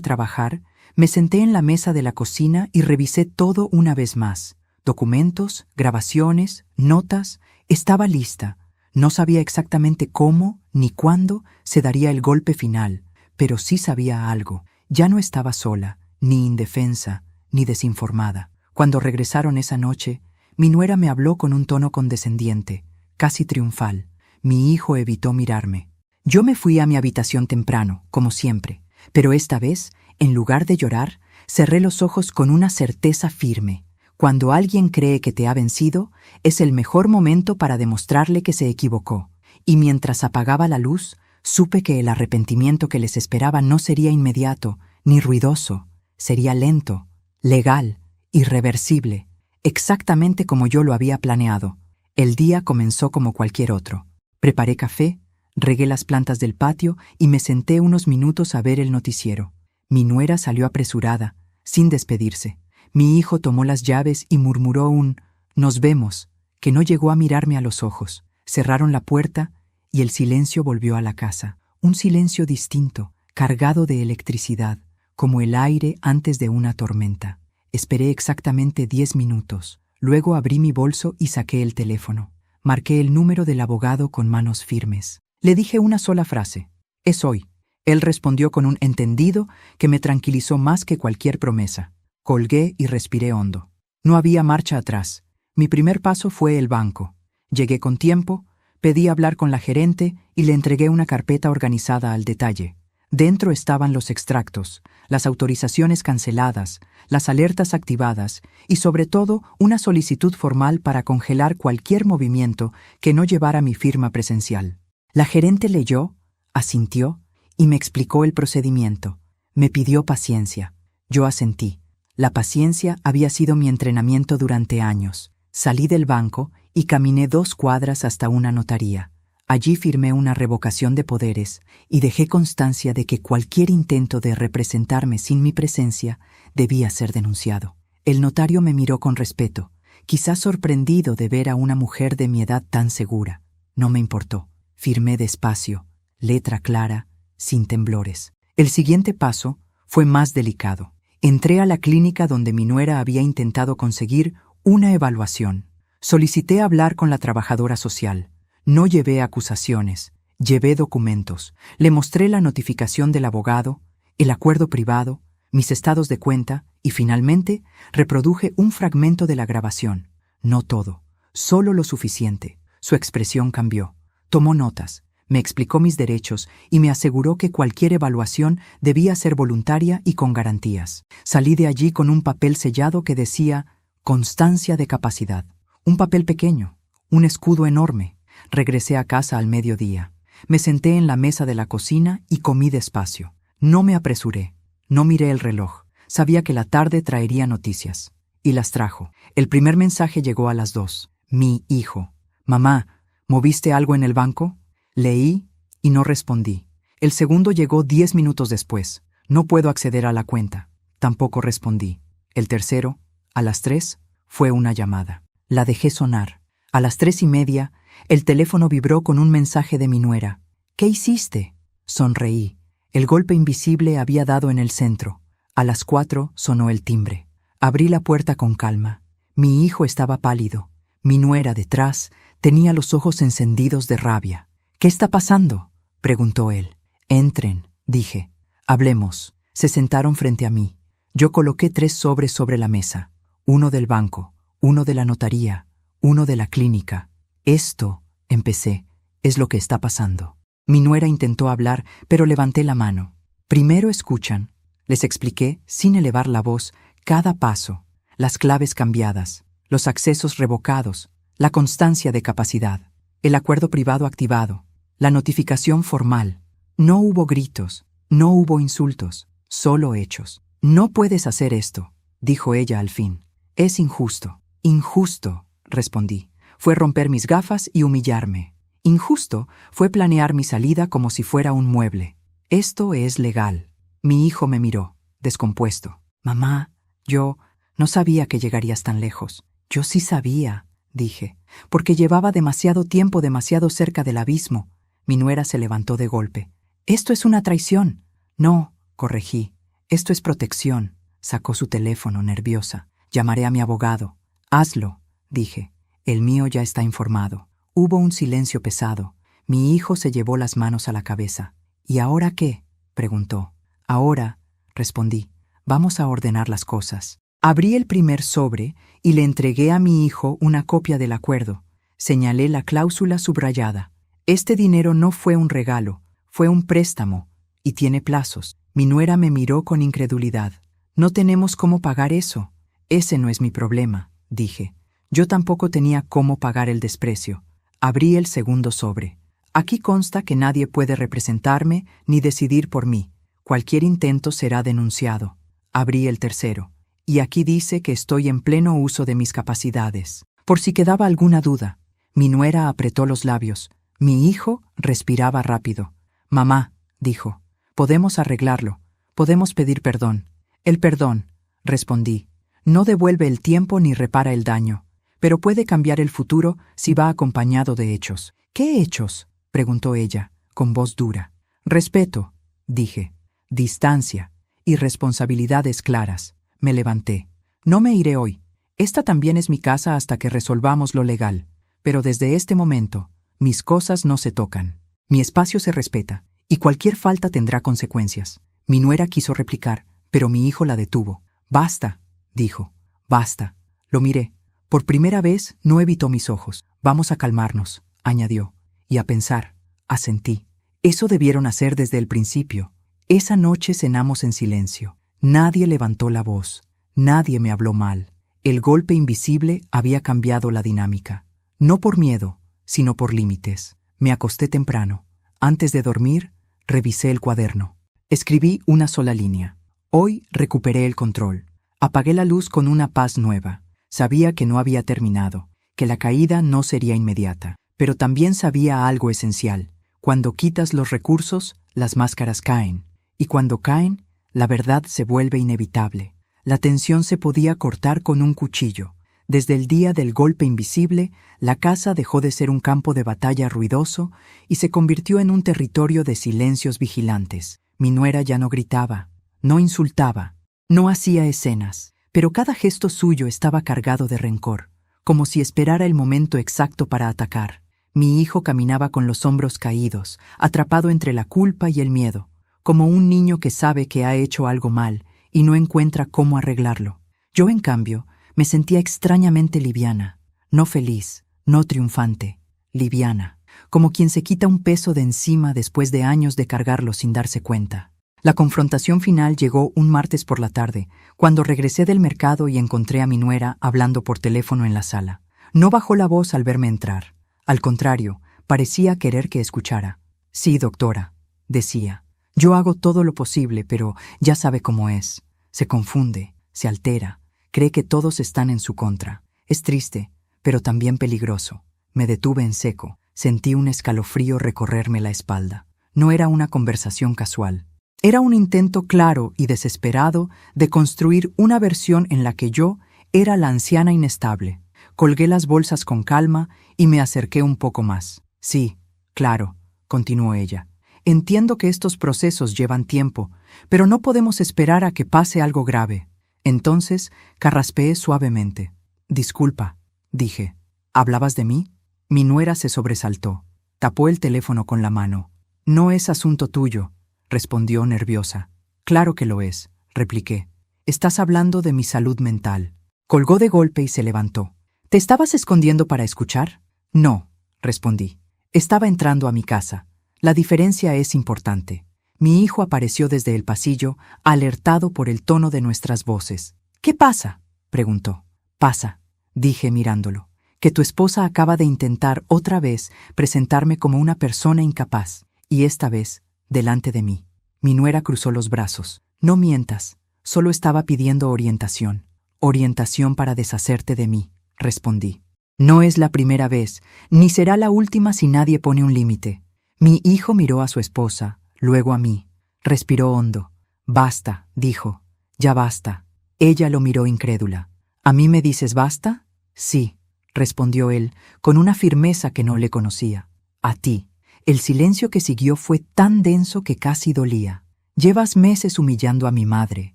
[SPEAKER 1] trabajar, me senté en la mesa de la cocina y revisé todo una vez más. Documentos, grabaciones, notas. Estaba lista. No sabía exactamente cómo ni cuándo se daría el golpe final, pero sí sabía algo. Ya no estaba sola, ni indefensa, ni desinformada. Cuando regresaron esa noche, mi nuera me habló con un tono condescendiente, casi triunfal. Mi hijo evitó mirarme. Yo me fui a mi habitación temprano, como siempre, pero esta vez, en lugar de llorar, cerré los ojos con una certeza firme. Cuando alguien cree que te ha vencido, es el mejor momento para demostrarle que se equivocó. Y mientras apagaba la luz, supe que el arrepentimiento que les esperaba no sería inmediato, ni ruidoso. Sería lento, legal, irreversible, exactamente como yo lo había planeado. El día comenzó como cualquier otro. Preparé café, regué las plantas del patio y me senté unos minutos a ver el noticiero. Mi nuera salió apresurada, sin despedirse. Mi hijo tomó las llaves y murmuró un «Nos vemos», que no llegó a mirarme a los ojos. Cerraron la puerta y el silencio volvió a la casa. Un silencio distinto, cargado de electricidad, como el aire antes de una tormenta. Esperé exactamente 10 minutos. Luego abrí mi bolso y saqué el teléfono. Marqué el número del abogado con manos firmes. Le dije una sola frase: «Es hoy». Él respondió con un entendido que me tranquilizó más que cualquier promesa. Colgué y respiré hondo. No había marcha atrás. Mi primer paso fue el banco. Llegué con tiempo, pedí hablar con la gerente y le entregué una carpeta organizada al detalle. Dentro estaban los extractos, las autorizaciones canceladas, las alertas activadas y, sobre todo, una solicitud formal para congelar cualquier movimiento que no llevara mi firma presencial. La gerente leyó, asintió y me explicó el procedimiento. Me pidió paciencia. Yo asentí. La paciencia había sido mi entrenamiento durante años. Salí del banco y caminé 2 cuadras hasta una notaría. Allí firmé una revocación de poderes y dejé constancia de que cualquier intento de representarme sin mi presencia debía ser denunciado. El notario me miró con respeto, quizás sorprendido de ver a una mujer de mi edad tan segura. No me importó. Firmé despacio, letra clara, sin temblores. El siguiente paso fue más delicado. Entré a la clínica donde mi nuera había intentado conseguir una evaluación. Solicité hablar con la trabajadora social. No llevé acusaciones, llevé documentos. Le mostré la notificación del abogado, el acuerdo privado, mis estados de cuenta y, finalmente, reproduje un fragmento de la grabación. No todo, solo lo suficiente. Su expresión cambió. Tomó notas, me explicó mis derechos y me aseguró que cualquier evaluación debía ser voluntaria y con garantías. Salí de allí con un papel sellado que decía «Constancia de capacidad». Un papel pequeño, un escudo enorme. Regresé a casa al mediodía. Me senté en la mesa de la cocina y comí despacio. No me apresuré. No miré el reloj. Sabía que la tarde traería noticias. Y las trajo. El primer mensaje llegó a las 2. Mi hijo. «Mamá, ¿moviste algo en el banco?» Leí y no respondí. El segundo llegó 10 minutos después. «No puedo acceder a la cuenta». Tampoco respondí. El tercero, a las 3, fue una llamada. La dejé sonar. A las 3:30, el teléfono vibró con un mensaje de mi nuera. «¿Qué hiciste?» Sonreí. El golpe invisible había dado en el centro. A las 4 sonó el timbre. Abrí la puerta con calma. Mi hijo estaba pálido. Mi nuera, detrás, tenía los ojos encendidos de rabia. «¿Qué está pasando?», preguntó él. «Entren», dije. «Hablemos». Se sentaron frente a mí. Yo coloqué 3 sobres sobre la mesa. Uno del banco, uno de la notaría, uno de la clínica. «Esto», empecé, «es lo que está pasando». Mi nuera intentó hablar, pero levanté la mano. «Primero escuchan». Les expliqué, sin elevar la voz, cada paso, las claves cambiadas, los accesos revocados, la constancia de capacidad, el acuerdo privado activado, la notificación formal. No hubo gritos, no hubo insultos, solo hechos. «No puedes hacer esto», dijo ella al fin. «Es injusto». «Injusto», respondí. Fue romper mis gafas y humillarme. Injusto fue planear mi salida como si fuera un mueble. Esto es legal. Mi hijo me miró, descompuesto. Mamá, yo no sabía que llegarías tan lejos. Yo sí sabía, dije, porque llevaba demasiado tiempo demasiado cerca del abismo. Mi nuera se levantó de golpe. Esto es una traición. No, corregí. Esto es protección. Sacó su teléfono, nerviosa. Llamaré a mi abogado. Hazlo, dije. El mío ya está informado. Hubo un silencio pesado. Mi hijo se llevó las manos a la cabeza. ¿Y ahora qué?, preguntó. Ahora, respondí, vamos a ordenar las cosas. Abrí el primer sobre y le entregué a mi hijo una copia del acuerdo. Señalé la cláusula subrayada. Este dinero no fue un regalo, fue un préstamo, y tiene plazos. Mi nuera me miró con incredulidad. No tenemos cómo pagar eso. Ese no es mi problema, dije. Yo tampoco tenía cómo pagar el desprecio. Abrí el segundo sobre. Aquí consta que nadie puede representarme ni decidir por mí. Cualquier intento será denunciado. Abrí el tercero. Y aquí dice que estoy en pleno uso de mis capacidades. Por si quedaba alguna duda. Mi nuera apretó los labios. Mi hijo respiraba rápido. Mamá, dijo, podemos arreglarlo. Podemos pedir perdón. El perdón, respondí, no devuelve el tiempo ni repara el daño, pero puede cambiar el futuro si va acompañado de hechos. ¿Qué hechos?, preguntó ella, con voz dura. Respeto, dije. Distancia y responsabilidades claras. Me levanté. No me iré hoy. Esta también es mi casa hasta que resolvamos lo legal. Pero desde este momento, mis cosas no se tocan. Mi espacio se respeta, y cualquier falta tendrá consecuencias. Mi nuera quiso replicar, pero mi hijo la detuvo. Basta, dijo. Basta. Lo miré. Por primera vez no evitó mis ojos. Vamos a calmarnos, añadió. Y a pensar, asentí. Eso debieron hacer desde el principio. Esa noche cenamos en silencio. Nadie levantó la voz. Nadie me habló mal. El golpe invisible había cambiado la dinámica. No por miedo, sino por límites. Me acosté temprano. Antes de dormir, revisé el cuaderno. Escribí una sola línea. Hoy recuperé el control. Apagué la luz con una paz nueva. Sabía que no había terminado, que la caída no sería inmediata. Pero también sabía algo esencial. Cuando quitas los recursos, las máscaras caen. Y cuando caen, la verdad se vuelve inevitable. La tensión se podía cortar con un cuchillo. Desde el día del golpe invisible, la casa dejó de ser un campo de batalla ruidoso y se convirtió en un territorio de silencios vigilantes. Mi nuera ya no gritaba, no insultaba, no hacía escenas, pero cada gesto suyo estaba cargado de rencor, como si esperara el momento exacto para atacar. Mi hijo caminaba con los hombros caídos, atrapado entre la culpa y el miedo, como un niño que sabe que ha hecho algo mal y no encuentra cómo arreglarlo. Yo, en cambio, me sentía extrañamente liviana, no feliz, no triunfante, liviana, como quien se quita un peso de encima después de años de cargarlo sin darse cuenta. La confrontación final llegó un martes por la tarde, cuando regresé del mercado y encontré a mi nuera hablando por teléfono en la sala. No bajó la voz al verme entrar. Al contrario, parecía querer que escuchara. Sí, doctora, decía. Yo hago todo lo posible, pero ya sabe cómo es. Se confunde, se altera, cree que todos están en su contra. Es triste, pero también peligroso. Me detuve en seco. Sentí un escalofrío recorrerme la espalda. No era una conversación casual. Era un intento claro y desesperado de construir una versión en la que yo era la anciana inestable. Colgué las bolsas con calma y me acerqué un poco más. Sí, claro, continuó ella. Entiendo que estos procesos llevan tiempo, pero no podemos esperar a que pase algo grave. Entonces carraspeé suavemente. Disculpa, dije. ¿Hablabas de mí? Mi nuera se sobresaltó. Tapó el teléfono con la mano. No es asunto tuyo, respondió nerviosa. Claro que lo es, repliqué. Estás hablando de mi salud mental. Colgó de golpe y se levantó. ¿Te estabas escondiendo para escuchar? No, respondí. Estaba entrando a mi casa. La diferencia es importante. Mi hijo apareció desde el pasillo, alertado por el tono de nuestras voces. ¿Qué pasa?, preguntó. Pasa, dije mirándolo, que tu esposa acaba de intentar otra vez presentarme como una persona incapaz, y esta vez delante de mí. Mi nuera cruzó los brazos. No mientas, solo estaba pidiendo orientación. Orientación para deshacerte de mí, respondí. No es la primera vez, ni será la última si nadie pone un límite. Mi hijo miró a su esposa, luego a mí. Respiró hondo. Basta, dijo. Ya basta. Ella lo miró incrédula. ¿A mí me dices basta? Sí, respondió él, con una firmeza que no le conocía. A ti. El silencio que siguió fue tan denso que casi dolía. Llevas meses humillando a mi madre,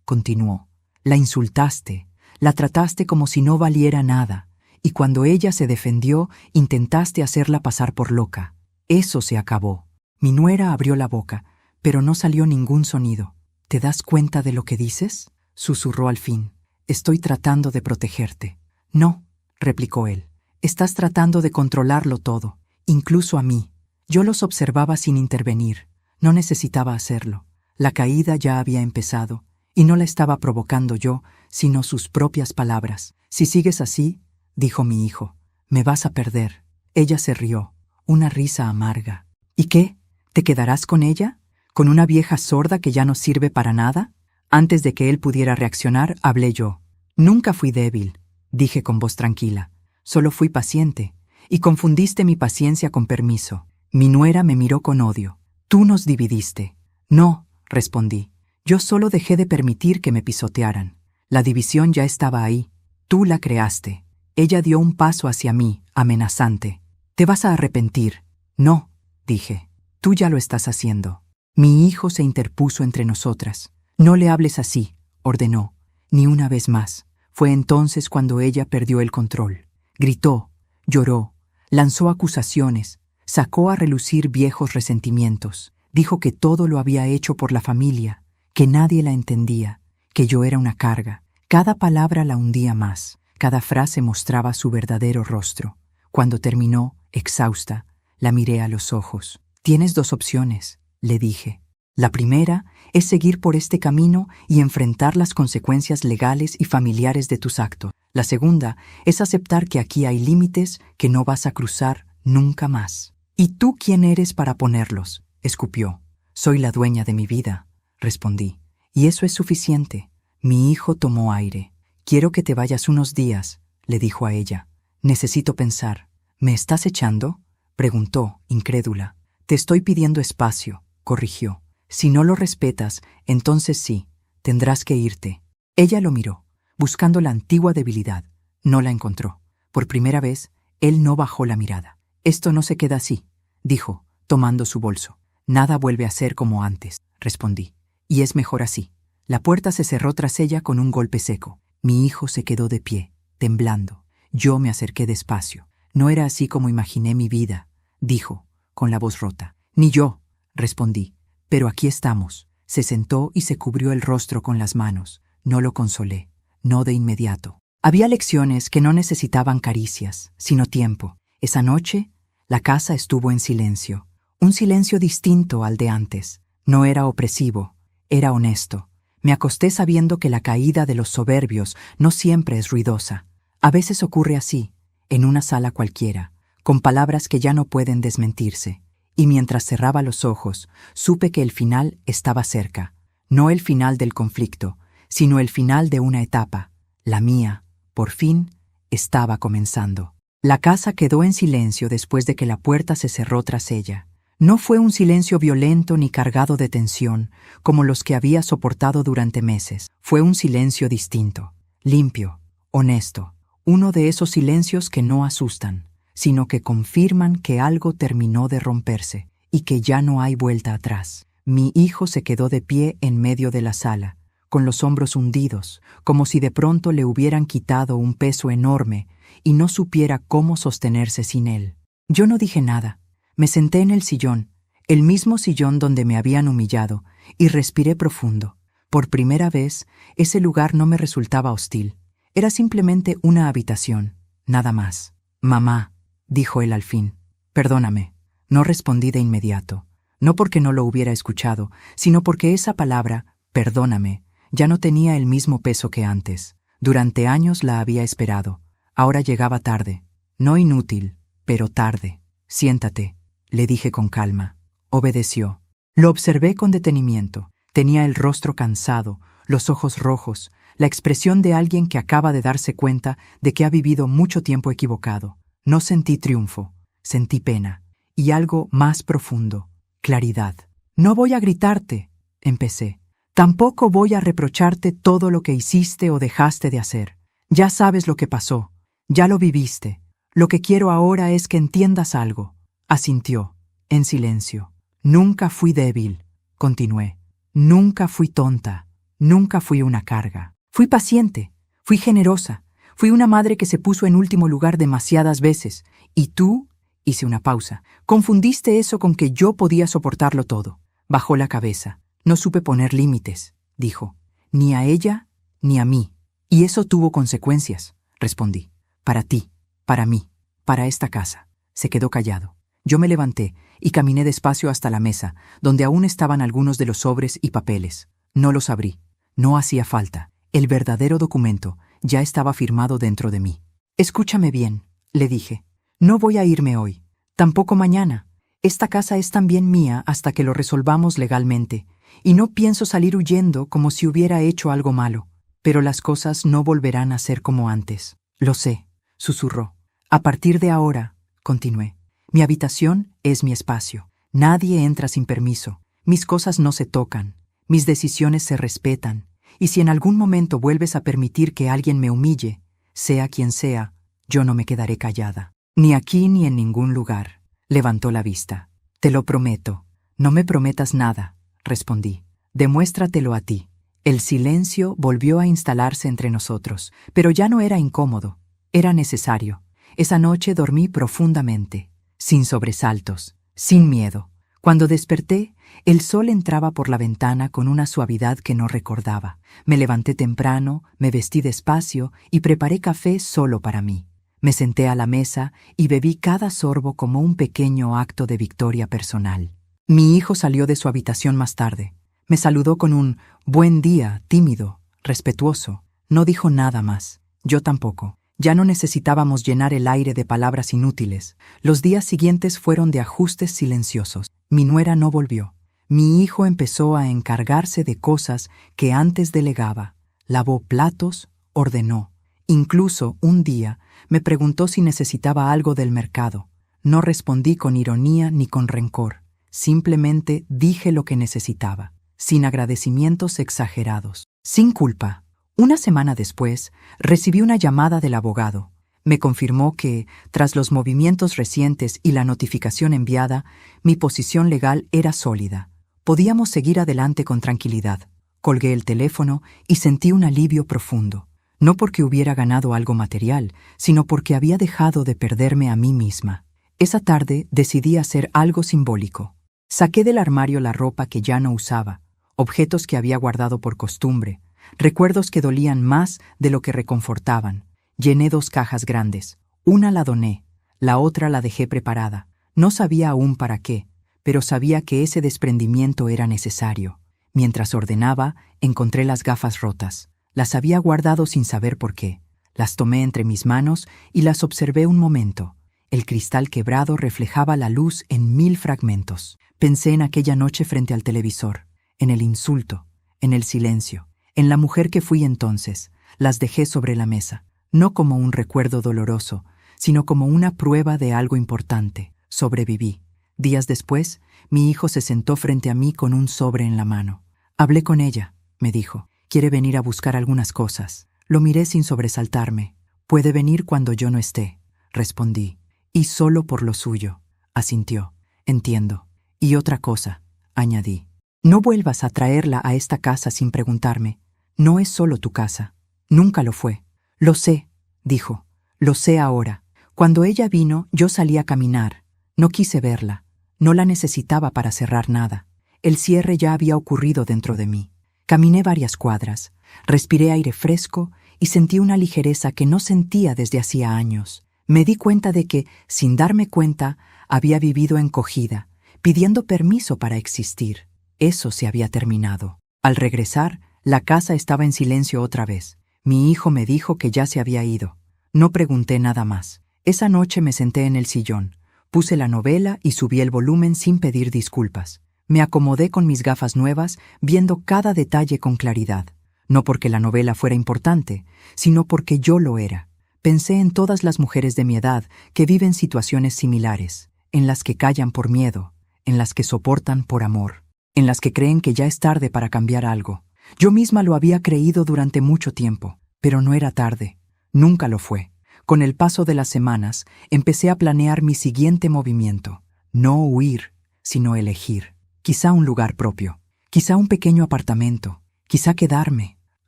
[SPEAKER 1] continuó. La insultaste, la trataste como si no valiera nada, y cuando ella se defendió, intentaste hacerla pasar por loca. Eso se acabó. Mi nuera abrió la boca, pero no salió ningún sonido. ¿Te das cuenta de lo que dices?, susurró al fin. Estoy tratando de protegerte. No, replicó él. Estás tratando de controlarlo todo, incluso a mí. Yo los observaba sin intervenir. No necesitaba hacerlo. La caída ya había empezado, y no la estaba provocando yo, sino sus propias palabras. Si sigues así, dijo mi hijo, me vas a perder. Ella se rió, una risa amarga. ¿Y qué? ¿Te quedarás con ella? ¿Con una vieja sorda que ya no sirve para nada? Antes de que él pudiera reaccionar, hablé yo. Nunca fui débil, dije con voz tranquila. Solo fui paciente, y confundiste mi paciencia con permiso. Mi nuera me miró con odio. Tú nos dividiste. No, respondí. Yo solo dejé de permitir que me pisotearan. La división ya estaba ahí. Tú la creaste. Ella dio un paso hacia mí, amenazante. Te vas a arrepentir. No, dije. Tú ya lo estás haciendo. Mi hijo se interpuso entre nosotras. No le hables así, ordenó. Ni una vez más. Fue entonces cuando ella perdió el control. Gritó, lloró, lanzó acusaciones, sacó a relucir viejos resentimientos. Dijo que todo lo había hecho por la familia, que nadie la entendía, que yo era una carga. Cada palabra la hundía más, cada frase mostraba su verdadero rostro. Cuando terminó, exhausta, la miré a los ojos. Tienes dos opciones, le dije. La primera es seguir por este camino y enfrentar las consecuencias legales y familiares de tus actos. La segunda es aceptar que aquí hay límites que no vas a cruzar nunca más. ¿Y tú quién eres para ponerlos?, escupió. Soy la dueña de mi vida, respondí. Y eso es suficiente. Mi hijo tomó aire. Quiero que te vayas unos días, le dijo a ella. Necesito pensar. ¿Me estás echando?, preguntó, incrédula. Te estoy pidiendo espacio, corrigió. Si no lo respetas, entonces sí, tendrás que irte. Ella lo miró, buscando la antigua debilidad. No la encontró. Por primera vez, él no bajó la mirada. Esto no se queda así, dijo, tomando su bolso. Nada vuelve a ser como antes, respondí. Y es mejor así. La puerta se cerró tras ella con un golpe seco. Mi hijo se quedó de pie, temblando. Yo me acerqué despacio. No era así como imaginé mi vida, dijo, con la voz rota. Ni yo, respondí. Pero aquí estamos. Se sentó y se cubrió el rostro con las manos. No lo consolé, no de inmediato. Había lecciones que no necesitaban caricias, sino tiempo. Esa noche, la casa estuvo en silencio. Un silencio distinto al de antes. No era opresivo, era honesto. Me acosté sabiendo que la caída de los soberbios no siempre es ruidosa. A veces ocurre así, en una sala cualquiera, con palabras que ya no pueden desmentirse. Y mientras cerraba los ojos, supe que el final estaba cerca. No el final del conflicto, sino el final de una etapa. La mía, por fin, estaba comenzando. La casa quedó en silencio después de que la puerta se cerró tras ella. No fue un silencio violento ni cargado de tensión, como los que había soportado durante meses. Fue un silencio distinto, limpio, honesto. Uno de esos silencios que no asustan, sino que confirman que algo terminó de romperse y que ya no hay vuelta atrás. Mi hijo se quedó de pie en medio de la sala, con los hombros hundidos, como si de pronto le hubieran quitado un peso enorme y no supiera cómo sostenerse sin él. Yo no dije nada. Me senté en el sillón, el mismo sillón donde me habían humillado, y respiré profundo. Por primera vez, ese lugar no me resultaba hostil. Era simplemente una habitación, nada más. Mamá, dijo él al fin. Perdóname. No respondí de inmediato. No porque no lo hubiera escuchado, sino porque esa palabra, perdóname, ya no tenía el mismo peso que antes. Durante años la había esperado. Ahora llegaba tarde. No inútil, pero tarde. Siéntate, le dije con calma. Obedeció. Lo observé con detenimiento. Tenía el rostro cansado, los ojos rojos, la expresión de alguien que acaba de darse cuenta de que ha vivido mucho tiempo equivocado. No sentí triunfo, sentí pena. Y algo más profundo, claridad. No voy a gritarte, empecé. Tampoco voy a reprocharte todo lo que hiciste o dejaste de hacer. Ya sabes lo que pasó. Ya lo viviste. Lo que quiero ahora es que entiendas algo. Asintió, en silencio. Nunca fui débil, continué. Nunca fui tonta. Nunca fui una carga. Fui paciente. Fui generosa. Fui una madre que se puso en último lugar demasiadas veces. Y tú, hice una pausa, confundiste eso con que yo podía soportarlo todo. Bajó la cabeza. No supe poner límites, dijo. Ni a ella, ni a mí. Y eso tuvo consecuencias, respondí. Para ti, para mí, para esta casa. Se quedó callado. Yo me levanté y caminé despacio hasta la mesa, donde aún estaban algunos de los sobres y papeles. No los abrí. No hacía falta. El verdadero documento ya estaba firmado dentro de mí. Escúchame bien, le dije. No voy a irme hoy. Tampoco mañana. Esta casa es también mía hasta que lo resolvamos legalmente. Y no pienso salir huyendo como si hubiera hecho algo malo. Pero las cosas no volverán a ser como antes. Lo sé, susurró. A partir de ahora, continué, mi habitación es mi espacio. Nadie entra sin permiso. Mis cosas no se tocan. Mis decisiones se respetan. Y si en algún momento vuelves a permitir que alguien me humille, sea quien sea, yo no me quedaré callada. Ni aquí ni en ningún lugar. Levantó la vista. Te lo prometo. No me prometas nada, respondí. Demuéstratelo a ti. El silencio volvió a instalarse entre nosotros, pero ya no era incómodo. Era necesario. Esa noche dormí profundamente, sin sobresaltos, sin miedo. Cuando desperté, el sol entraba por la ventana con una suavidad que no recordaba. Me levanté temprano, me vestí despacio y preparé café solo para mí. Me senté a la mesa y bebí cada sorbo como un pequeño acto de victoria personal. Mi hijo salió de su habitación más tarde. Me saludó con un buen día, tímido, respetuoso. No dijo nada más. Yo tampoco. Ya no necesitábamos llenar el aire de palabras inútiles. Los días siguientes fueron de ajustes silenciosos. Mi nuera no volvió. Mi hijo empezó a encargarse de cosas que antes delegaba. Lavó platos, ordenó. Incluso, un día, me preguntó si necesitaba algo del mercado. No respondí con ironía ni con rencor. Simplemente dije lo que necesitaba, sin agradecimientos exagerados, sin culpa. Una semana después, recibí una llamada del abogado. Me confirmó que, tras los movimientos recientes y la notificación enviada, mi posición legal era sólida. Podíamos seguir adelante con tranquilidad. Colgué el teléfono y sentí un alivio profundo. No porque hubiera ganado algo material, sino porque había dejado de perderme a mí misma. Esa tarde decidí hacer algo simbólico. Saqué del armario la ropa que ya no usaba, objetos que había guardado por costumbre, recuerdos que dolían más de lo que reconfortaban. Llené 2 cajas grandes. Una la doné, la otra la dejé preparada. No sabía aún para qué, pero sabía que ese desprendimiento era necesario. Mientras ordenaba, encontré las gafas rotas. Las había guardado sin saber por qué. Las tomé entre mis manos y las observé un momento. El cristal quebrado reflejaba la luz en 1000 fragmentos. Pensé en aquella noche frente al televisor, en el insulto, en el silencio, en la mujer que fui entonces. Las dejé sobre la mesa, no como un recuerdo doloroso, sino como una prueba de algo importante. Sobreviví. Días después, mi hijo se sentó frente a mí con un sobre en la mano. Hablé con ella, me dijo. Quiere venir a buscar algunas cosas. Lo miré sin sobresaltarme. Puede venir cuando yo no esté, respondí. Y solo por lo suyo, asintió. Entiendo. Y otra cosa, añadí. No vuelvas a traerla a esta casa sin preguntarme. No es solo tu casa. Nunca lo fue. Lo sé, dijo. Lo sé ahora. Cuando ella vino, yo salí a caminar. No quise verla. No la necesitaba para cerrar nada. El cierre ya había ocurrido dentro de mí. Caminé varias cuadras, respiré aire fresco y sentí una ligereza que no sentía desde hacía años. Me di cuenta de que, sin darme cuenta, había vivido encogida, pidiendo permiso para existir. Eso se había terminado. Al regresar, la casa estaba en silencio otra vez. Mi hijo me dijo que ya se había ido. No pregunté nada más. Esa noche me senté en el sillón, puse la novela y subí el volumen sin pedir disculpas. Me acomodé con mis gafas nuevas, viendo cada detalle con claridad. No porque la novela fuera importante, sino porque yo lo era. Pensé en todas las mujeres de mi edad que viven situaciones similares, en las que callan por miedo, en las que soportan por amor. en las que creen que ya es tarde para cambiar algo. Yo misma lo había creído durante mucho tiempo, pero no era tarde. Nunca lo fue. Con el paso de las semanas, empecé a planear mi siguiente movimiento. No huir, sino elegir. Quizá un lugar propio, quizá un pequeño apartamento, quizá quedarme.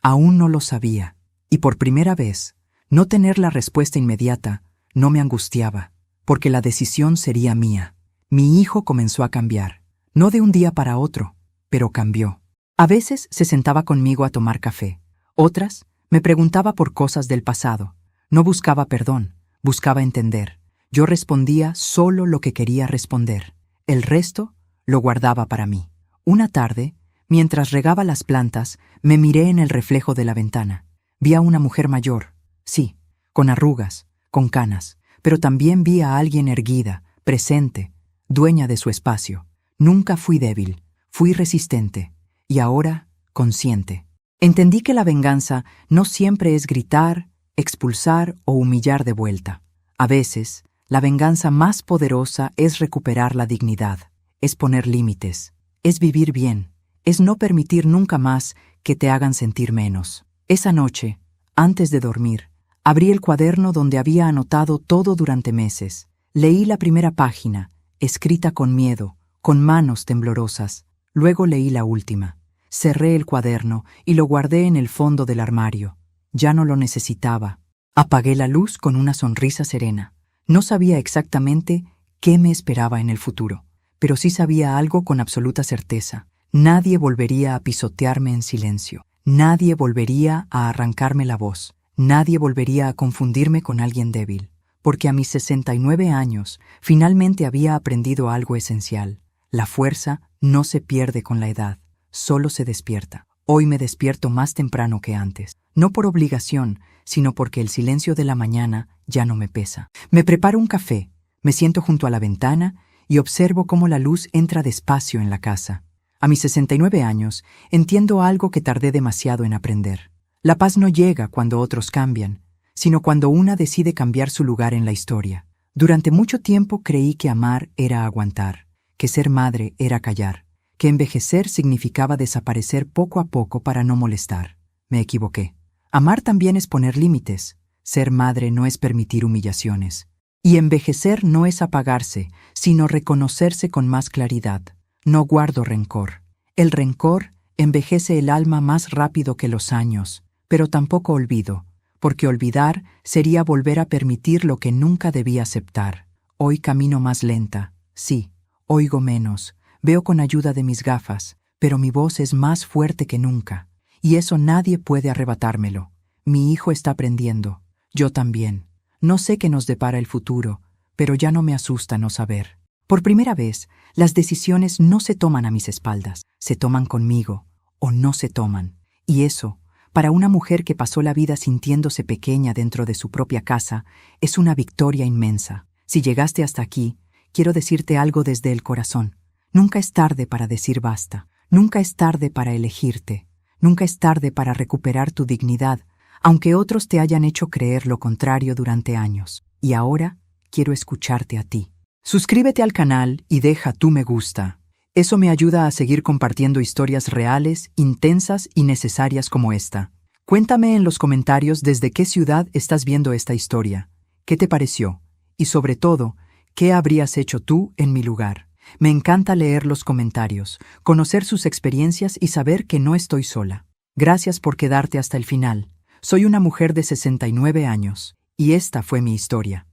[SPEAKER 1] Aún no lo sabía. Y por primera vez, no tener la respuesta inmediata no me angustiaba, porque la decisión sería mía. Mi hijo comenzó a cambiar. No de un día para otro, pero cambió. A veces se sentaba conmigo a tomar café. Otras, me preguntaba por cosas del pasado. No buscaba perdón, buscaba entender. Yo respondía solo lo que quería responder. El resto lo guardaba para mí. Una tarde, mientras regaba las plantas, me miré en el reflejo de la ventana. Vi a una mujer mayor, sí, con arrugas, con canas, pero también vi a alguien erguida, presente, dueña de su espacio. Nunca fui débil, fui resistente, y ahora consciente. Entendí que la venganza no siempre es gritar, expulsar o humillar de vuelta. A veces, la venganza más poderosa es recuperar la dignidad, es poner límites, es vivir bien, es no permitir nunca más que te hagan sentir menos. Esa noche, antes de dormir, abrí el cuaderno donde había anotado todo durante meses. Leí la primera página, escrita con miedo, con manos temblorosas. Luego leí la última. Cerré el cuaderno y lo guardé en el fondo del armario. Ya no lo necesitaba. Apagué la luz con una sonrisa serena. No sabía exactamente qué me esperaba en el futuro, pero sí sabía algo con absoluta certeza. Nadie volvería a pisotearme en silencio. Nadie volvería a arrancarme la voz. Nadie volvería a confundirme con alguien débil. Porque a mis 69 años finalmente había aprendido algo esencial. La fuerza no se pierde con la edad, solo se despierta. Hoy me despierto más temprano que antes. No por obligación, sino porque el silencio de la mañana ya no me pesa. Me preparo un café, me siento junto a la ventana y observo cómo la luz entra despacio en la casa. A mis 69 años entiendo algo que tardé demasiado en aprender. La paz no llega cuando otros cambian, sino cuando una decide cambiar su lugar en la historia. Durante mucho tiempo creí que amar era aguantar, que ser madre era callar, que envejecer significaba desaparecer poco a poco para no molestar. Me equivoqué. Amar también es poner límites. Ser madre no es permitir humillaciones. Y envejecer no es apagarse, sino reconocerse con más claridad. No guardo rencor. El rencor envejece el alma más rápido que los años, pero tampoco olvido, porque olvidar sería volver a permitir lo que nunca debí aceptar. Hoy camino más lenta, sí, oigo menos, veo con ayuda de mis gafas, pero mi voz es más fuerte que nunca, y eso nadie puede arrebatármelo. Mi hijo está aprendiendo, yo también. No sé qué nos depara el futuro, pero ya no me asusta no saber. Por primera vez, las decisiones no se toman a mis espaldas, se toman conmigo, o no se toman. Y eso, para una mujer que pasó la vida sintiéndose pequeña dentro de su propia casa, es una victoria inmensa. Si llegaste hasta aquí, quiero decirte algo desde el corazón. Nunca es tarde para decir basta. Nunca es tarde para elegirte. Nunca es tarde para recuperar tu dignidad, aunque otros te hayan hecho creer lo contrario durante años. Y ahora quiero escucharte a ti. Suscríbete al canal y deja tu me gusta. Eso me ayuda a seguir compartiendo historias reales, intensas y necesarias como esta. Cuéntame en los comentarios desde qué ciudad estás viendo esta historia. ¿Qué te pareció? Y sobre todo, ¿qué habrías hecho tú en mi lugar? Me encanta leer los comentarios, conocer sus experiencias y saber que no estoy sola. Gracias por quedarte hasta el final. Soy una mujer de 69 años, y esta fue mi historia.